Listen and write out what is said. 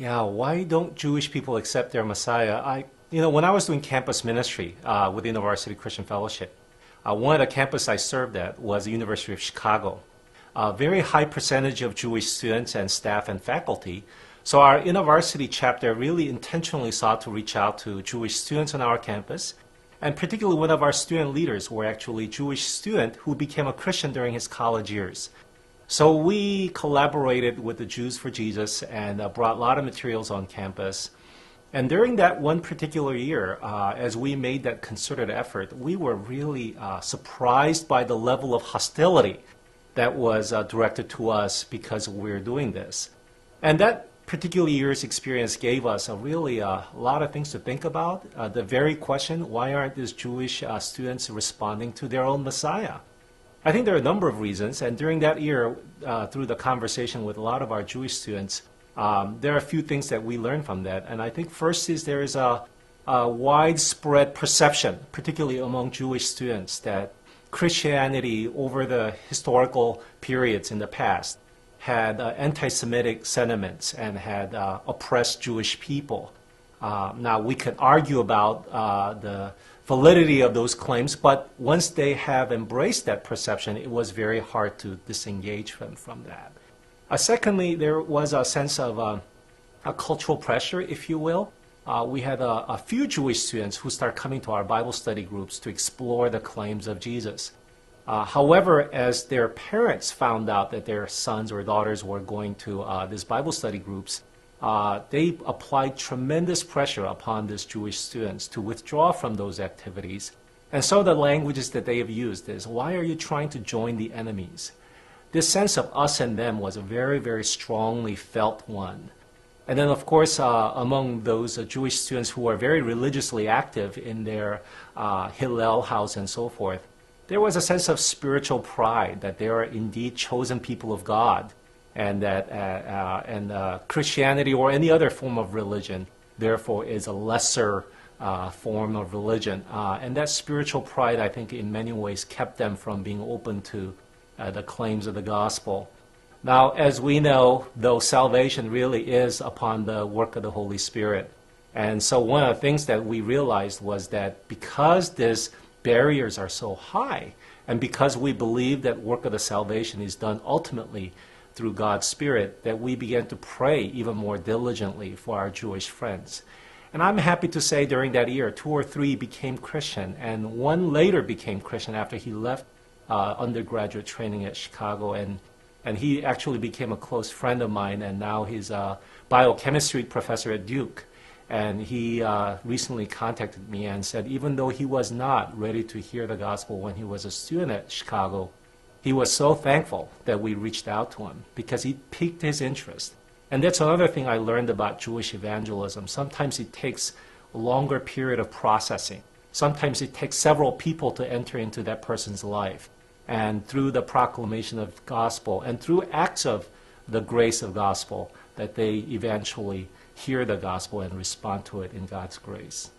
Yeah, why don't Jewish people accept their Messiah? When I was doing campus ministry with the University Christian Fellowship, one of the campuses I served at was the University of Chicago. A very high percentage of Jewish students and staff and faculty. So our university chapter really intentionally sought to reach out to Jewish students on our campus. And particularly one of our student leaders were actually a Jewish student who became a Christian during his college years. So we collaborated with the Jews for Jesus and brought a lot of materials on campus. And during that one particular year, as we made that concerted effort, we were really surprised by the level of hostility that was directed to us because we're doing this. And that particular year's experience gave us a lot of things to think about. The very question, why aren't these Jewish students responding to their own Messiah? I think there are a number of reasons, and during that year, through the conversation with a lot of our Jewish students, there are a few things that we learned from that. And I think first is there is a widespread perception, particularly among Jewish students, that Christianity over the historical periods in the past had anti-Semitic sentiments and had oppressed Jewish people. Now, we could argue about the validity of those claims, but once they have embraced that perception, it was very hard to disengage them from that. Secondly, there was a sense of a cultural pressure, if you will. We had a few Jewish students who started coming to our Bible study groups to explore the claims of Jesus. However, as their parents found out that their sons or daughters were going to these Bible study groups, they applied tremendous pressure upon these Jewish students to withdraw from those activities. And some of the languages that they have used is, why are you trying to join the enemies? This sense of us and them was a very, very strongly felt one. And then, of course, among those Jewish students who were very religiously active in their Hillel house and so forth, there was a sense of spiritual pride that they are indeed chosen people of God, and that Christianity or any other form of religion, therefore, is a lesser form of religion. And that spiritual pride, I think, in many ways kept them from being open to the claims of the gospel. Now, as we know, though, salvation really is upon the work of the Holy Spirit. And so one of the things that we realized was that because these barriers are so high, and because we believe that work of the salvation is done ultimately through God's Spirit, that we began to pray even more diligently for our Jewish friends. And I'm happy to say during that year, 2 or 3 became Christian, and one later became Christian after he left undergraduate training at Chicago, and he actually became a close friend of mine, and now he's a biochemistry professor at Duke. And he recently contacted me and said even though he was not ready to hear the gospel when he was a student at Chicago, he was so thankful that we reached out to him because he piqued his interest. And that's another thing I learned about Jewish evangelism. Sometimes it takes a longer period of processing. Sometimes it takes several people to enter into that person's life. And through the proclamation of the gospel and through acts of the grace of gospel, that they eventually hear the gospel and respond to it in God's grace.